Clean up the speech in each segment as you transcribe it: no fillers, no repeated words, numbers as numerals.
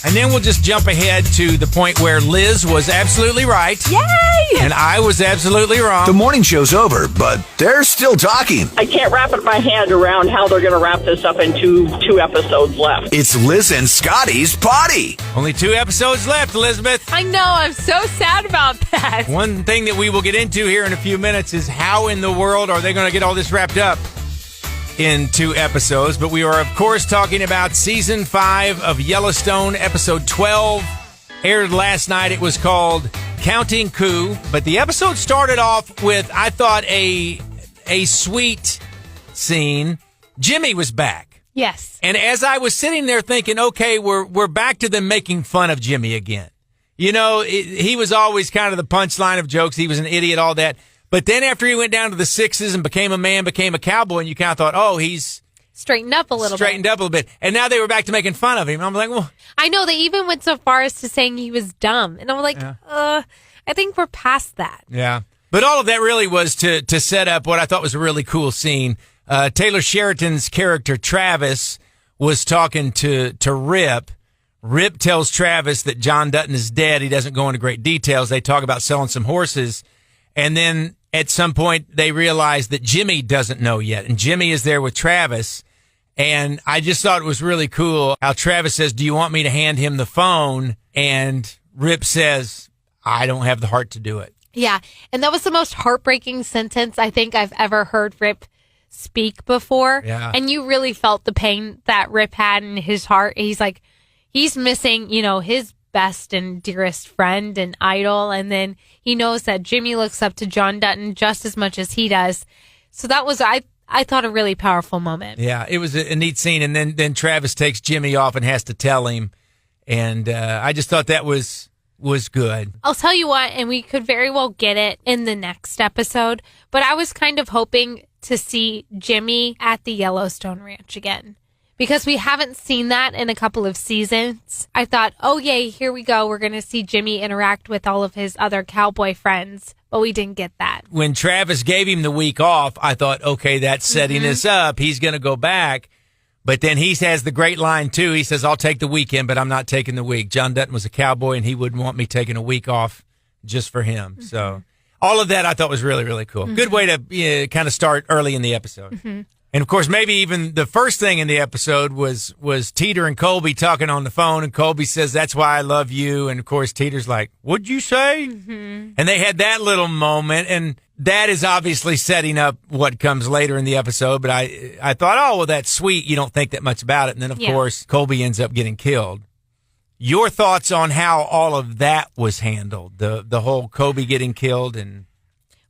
And then we'll just jump ahead to the point where Liz was absolutely right. Yay! And I was absolutely wrong. The morning show's over, but they're still talking. I can't wrap my head around how they're going to wrap this up in two episodes left. It's Liz and Scotty's Poddy. Only 2 episodes left, Elizabeth. I know. I'm so sad about that. One thing that we will get into here in a few minutes is how in the world are they going to get all this wrapped up in 2 episodes. But we are, of course, talking about Season 5 of Yellowstone, Episode 12. Aired last night. It was called Counting Coup. But the episode started off with, I thought, a sweet scene. Jimmy was back. Yes. And as I was sitting there thinking, okay, we're back to them making fun of Jimmy again. You know, he was always kind of the punchline of jokes. He was an idiot, all that. But then after he went down to the 6s and became a man, became a cowboy, and you kind of thought, oh, he's straightened up a little bit. And now they were back to making fun of him. I'm like, well. I know. They even went so far as to saying he was dumb. And I'm like, I think we're past that. Yeah. But all of that really was to set up what I thought was a really cool scene. Taylor Sheridan's character, Travis, was talking to Rip. Rip tells Travis that John Dutton is dead. He doesn't go into great details. They talk about selling some horses. And then at some point, they realize that Jimmy doesn't know yet. And Jimmy is there with Travis. And I just thought it was really cool how Travis says, do you want me to hand him the phone? And Rip says, I don't have the heart to do it. Yeah. And that was the most heartbreaking sentence I think I've ever heard Rip speak before. Yeah. And you really felt the pain that Rip had in his heart. He's like, he's missing, his best and dearest friend and idol. And then he knows that Jimmy looks up to John Dutton just as much as he does. So that was, I thought, a really powerful moment. Yeah, it was a neat scene. And then Travis takes Jimmy off and has to tell him. And I just thought that was good. I'll tell you what, and we could very well get it in the next episode, but I was kind of hoping to see Jimmy at the Yellowstone Ranch again. Because we haven't seen that in a couple of seasons. I thought, oh, yay, here we go. We're going to see Jimmy interact with all of his other cowboy friends. But we didn't get that. When Travis gave him the week off, I thought, okay, that's setting us up. He's going to go back. But then he has the great line, too. He says, I'll take the weekend, but I'm not taking the week. John Dutton was a cowboy, and he wouldn't want me taking a week off just for him. Mm-hmm. So all of that I thought was really, really cool. Mm-hmm. Good way to kind of start early in the episode. Mm-hmm. And, of course, maybe even the first thing in the episode was Teeter and Colby talking on the phone, and Colby says, that's why I love you. And, of course, Teeter's like, what'd you say? Mm-hmm. And they had that little moment, and that is obviously setting up what comes later in the episode. But I thought, oh, well, that's sweet. You don't think that much about it. And then, of course, Colby ends up getting killed. Your thoughts on how all of that was handled, the whole Colby getting killed and...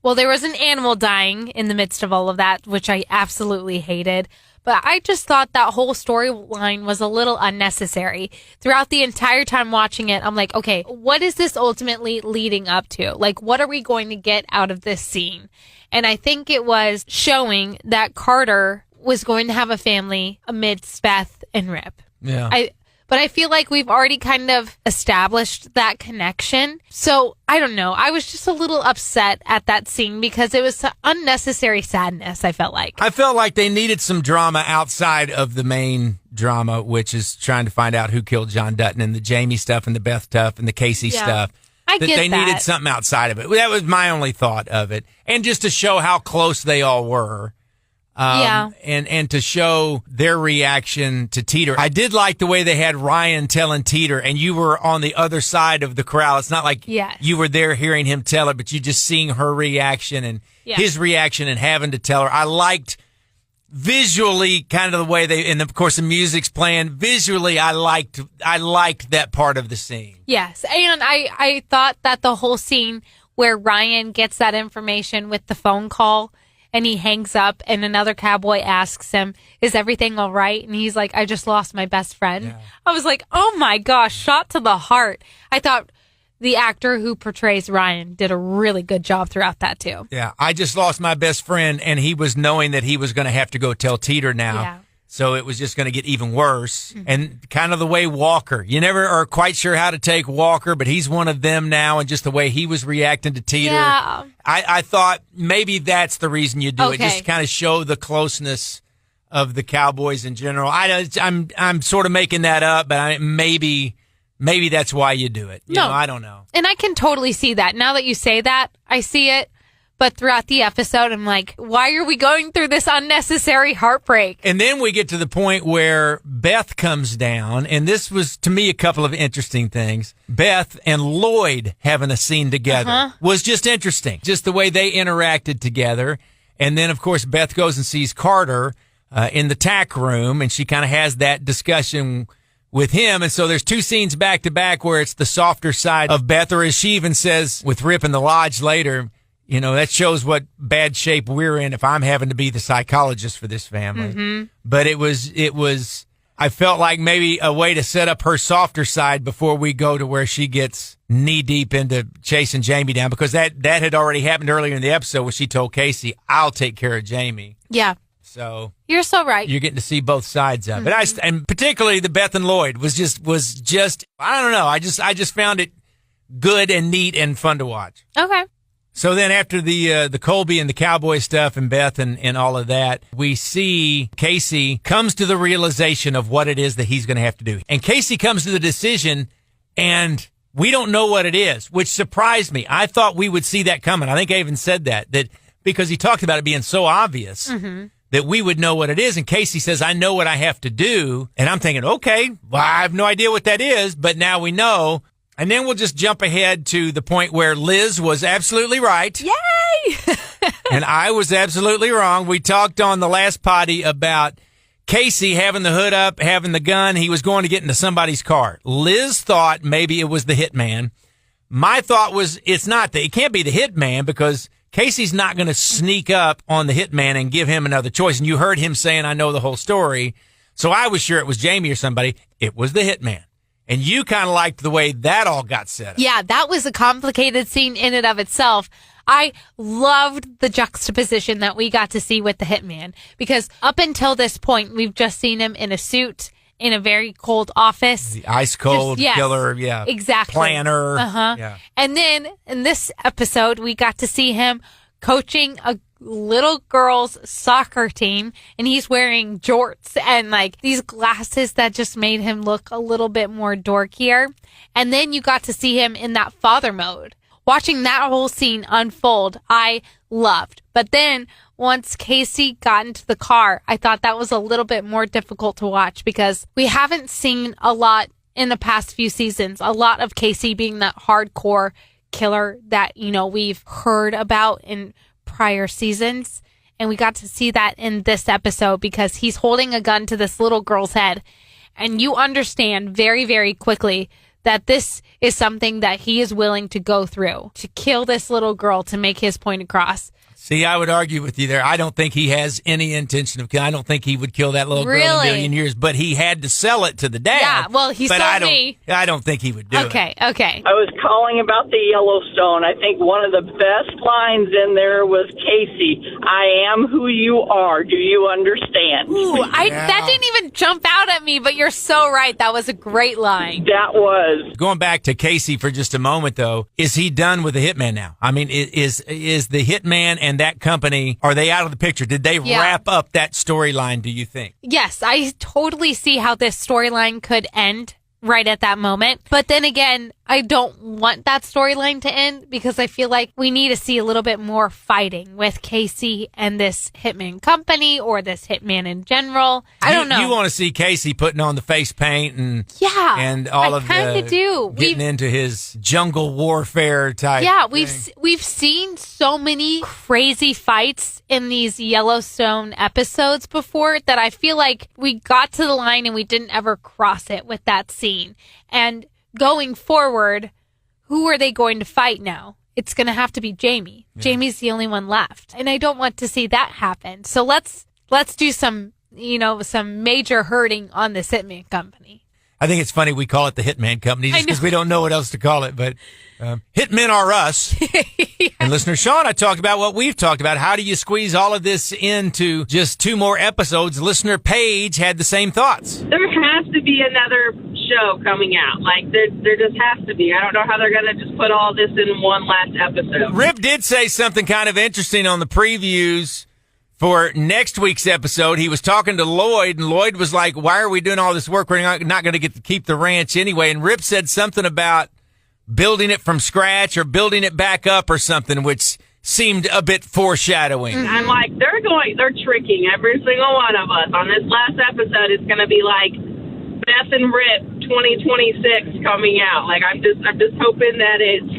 Well, there was an animal dying in the midst of all of that, which I absolutely hated. But I just thought that whole storyline was a little unnecessary. Throughout the entire time watching it, I'm like, okay, what is this ultimately leading up to? Like, what are we going to get out of this scene? And I think it was showing that Carter was going to have a family amidst Beth and Rip. Yeah. But I feel like we've already kind of established that connection. So, I don't know. I was just a little upset at that scene because it was unnecessary sadness, I felt like. I felt like they needed some drama outside of the main drama, which is trying to find out who killed John Dutton and the Jamie stuff and the Beth stuff and the Casey stuff. I get that. They needed something outside of it. That was my only thought of it. And just to show how close they all were. And to show their reaction to Teeter. I did like the way they had Ryan telling Teeter, and you were on the other side of the corral. It's not like you were there hearing him tell it, but you just seeing her reaction and his reaction and having to tell her. I liked visually kind of the way they, and of course the music's playing. Visually, I liked that part of the scene. Yes, and I thought that the whole scene where Ryan gets that information with the phone call, and he hangs up, and another cowboy asks him, is everything all right? And he's like, I just lost my best friend. Yeah. I was like, oh my gosh, shot to the heart. I thought the actor who portrays Ryan did a really good job throughout that too. Yeah, I just lost my best friend, and he was knowing that he was going to have to go tell Teeter now. Yeah. So it was just going to get even worse. Mm-hmm. And kind of the way Walker, you never are quite sure how to take Walker, but he's one of them now, and just the way he was reacting to Teeter. Yeah. I thought maybe that's the reason you do it, just to kind of show the closeness of the Cowboys in general. I'm sort of making that up, but maybe maybe that's why you do it. You know, I don't know. And I can totally see that. Now that you say that, I see it. But throughout the episode, I'm like, why are we going through this unnecessary heartbreak? And then we get to the point where Beth comes down, and this was, to me, a couple of interesting things. Beth and Lloyd having a scene together was just interesting. Just the way they interacted together. And then, of course, Beth goes and sees Carter in the tack room, and she kind of has that discussion with him. And so there's two scenes back to back where it's the softer side of Beth, or as she even says with Rip in the lodge later, you know, that shows what bad shape we're in if I'm having to be the psychologist for this family. But it was, I felt like maybe a way to set up her softer side before we go to where she gets knee deep into chasing Jamie down, because that had already happened earlier in the episode when she told Casey, I'll take care of Jamie. Yeah. So you're so right. You're getting to see both sides of it. And particularly the Beth and Lloyd was just, I don't know. I just found it good and neat and fun to watch. Okay. So then after the Colby and the cowboy stuff and Beth and all of that, we see Casey comes to the realization of what it is that he's going to have to do. And Casey comes to the decision, and we don't know what it is, which surprised me. I thought we would see that coming. I think I even said that because he talked about it being so obvious that we would know what it is. And Casey says, I know what I have to do. And I'm thinking, okay, well, I have no idea what that is, but now we know. And then we'll just jump ahead to the point where Liz was absolutely right. Yay! And I was absolutely wrong. We talked on the last potty about Casey having the hood up, having the gun. He was going to get into somebody's car. Liz thought maybe it was the hitman. My thought was it can't be the hitman, because Casey's not going to sneak up on the hitman and give him another choice. And you heard him saying, I know the whole story. So I was sure it was Jamie or somebody. It was the hitman. And you kind of liked the way that all got set up. Yeah, that was a complicated scene in and of itself. I loved the juxtaposition that we got to see with the hitman, because up until this point, we've just seen him in a suit in a very cold office. The ice cold killer, exactly. Planner. Yeah. And then in this episode, we got to see him coaching a little girl's soccer team, and he's wearing jorts and like these glasses that just made him look a little bit more dorkier. And then you got to see him in that father mode. Watching that whole scene unfold, I loved. But then once Casey got into the car, I thought that was a little bit more difficult to watch, because we haven't seen a lot in the past few seasons, a lot of Casey being that hardcore killer that, you know, we've heard about in prior seasons. And we got to see that in this episode, because he's holding a gun to this little girl's head. And you understand very, very quickly that this is something that he is willing to go through to kill this little girl to make his point across. See, I would argue with you there. I don't think he has any intention of killing. I don't think he would kill that little girl in a million years, but he had to sell it to the dad. Yeah, well, he sold me. I don't think he would do it. Okay. I was calling about the Yellowstone. I think one of the best lines in there was Casey, I am who you are. Do you understand? Ooh, that didn't even jump out at me, but you're so right. That was a great line. That was. Going back to Casey for just a moment, though, is he done with the hitman now? I mean, is the hitman and that company, are they out of the picture? Did they wrap up that storyline, do you think? Yes, I totally see how this storyline could end right at that moment. But then again, I don't want that storyline to end, because I feel like we need to see a little bit more fighting with Casey and this hitman company, or this hitman in general. I don't know. You want to see Casey putting on the face paint and all of the getting into his jungle warfare type. Yeah, we've seen so many crazy fights in these Yellowstone episodes before that I feel like we got to the line and we didn't ever cross it with that scene. And going forward, who are they going to fight now? It's going to have to be Jamie. Yeah. Jamie's the only one left. And I don't want to see that happen. So let's do some major hurting on this hitman company. I think it's funny we call it the hitman company just because we don't know what else to call it. But hitmen are us. Yeah. And listener Shauna talked about what we've talked about. How do you squeeze all of this into just 2 more episodes? Listener Paige had the same thoughts. There has to be another show coming out. Like, there just has to be. I don't know how they're going to just put all this in one last episode. Rip did say something kind of interesting on the previews For next week's episode, he was talking to Lloyd, and Lloyd was like, why are we doing all this work? We're not going to get to keep the ranch anyway. And Rip said something about building it from scratch or building it back up or something, which seemed a bit foreshadowing. I'm like, they're tricking every single one of us. On this last episode, it's going to be like Beth and Rip 2026 coming out. Like, I'm just hoping that it's...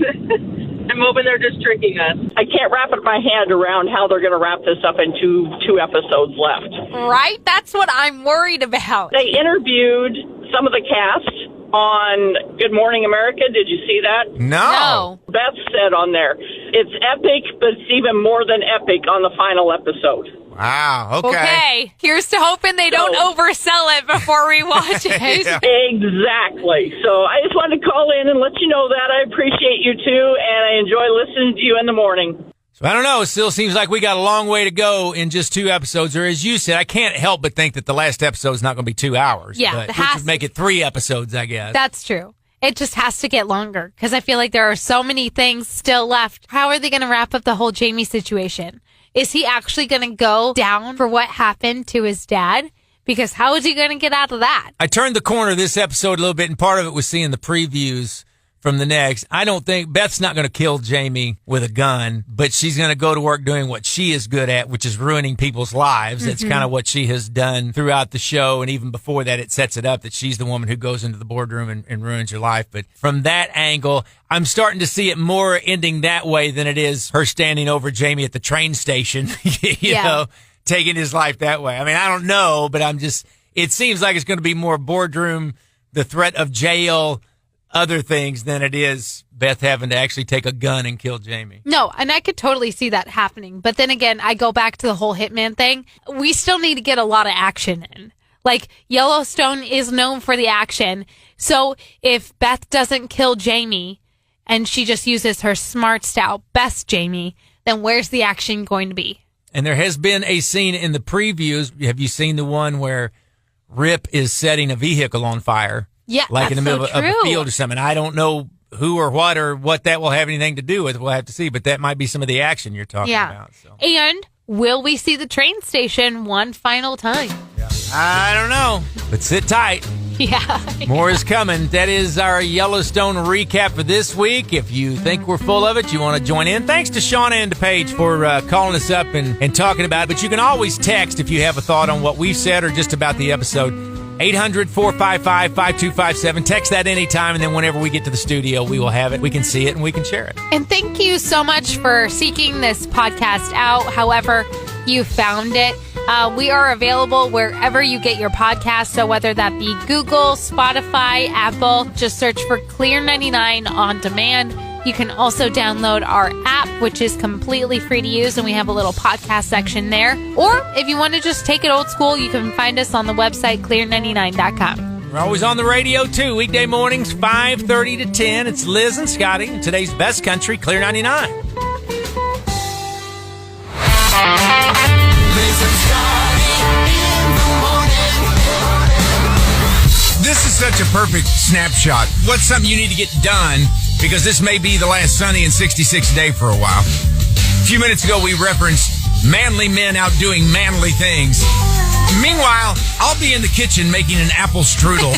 I'm hoping they're just tricking us. I can't wrap my hand around how they're going to wrap this up in two episodes left. Right? That's what I'm worried about. They interviewed some of the cast on Good Morning America. Did you see that? No. Beth said on there, it's epic, but it's even more than epic on the final episode. Wow. Okay. Here's to hoping they don't oversell it before we watch it. Yeah. Exactly. So I just wanted to call in and let you know that. I appreciate you too, and I enjoy listening to you in the morning. So I don't know. It still seems like we got a long way to go in just 2 episodes. Or as you said, I can't help but think that the last episode is not going to be 2 hours. Yeah. Which would make it 3 episodes, I guess. That's true. It just has to get longer because I feel like there are so many things still left. How are they going to wrap up the whole Jamie situation? Is he actually going to go down for what happened to his dad? Because how is he going to get out of that? I turned the corner this episode a little bit, and part of it was seeing the previews from the next. I don't think Beth's not going to kill Jamie with a gun, but she's going to go to work doing what she is good at, which is ruining people's lives. That's kind of what she has done throughout the show. And even before that, it sets it up that she's the woman who goes into the boardroom and ruins your life. But from that angle, I'm starting to see it more ending that way than it is her standing over Jamie at the train station, you know, taking his life that way. I mean, I don't know, but it seems like it's going to be more boardroom, the threat of jail, other things than it is Beth having to actually take a gun and kill Jamie. No, and I could totally see that happening. But then again, I go back to the whole hitman thing. We still need to get a lot of action in. Like, Yellowstone is known for the action. So if Beth doesn't kill Jamie and she just uses her smarts to outbest Jamie, then where's the action going to be? And there has been a scene in the previews. Have you seen the one where Rip is setting a vehicle on fire? Yeah, like in the middle so of a field or something. I don't know who or what that will have anything to do with. We'll have to see, but that might be some of the action you're talking about. So. And will we see the train station one final time? Yeah. I don't know, but sit tight. Yeah. More is coming. That is our Yellowstone recap for this week. If you think we're full of it, you want to join in. Thanks to Shauna and to Paige for calling us up and talking about it. But you can always text if you have a thought on what we've said or just about the episode. 800-455-5257. Text that anytime, and then whenever we get to the studio, we will have it. We can see it, and we can share it. And thank you so much for seeking this podcast out, however you found it. We are available wherever you get your podcasts, so whether that be Google, Spotify, Apple, just search for Clear 99 on demand. You can also download our app, which is completely free to use, and we have a little podcast section there. Or if you want to just take it old school, you can find us on the website, clear99.com. We're always on the radio, too. Weekday mornings, 5:30 to 10. It's Liz and Scotty. Today's best country, Clear 99. Liz and Scotty in the morning. This is such a perfect snapshot. What's something you need to get done? Because this may be the last sunny and 66 day for a while. A few minutes ago, we referenced manly men out doing manly things. Meanwhile, I'll be in the kitchen making an apple strudel.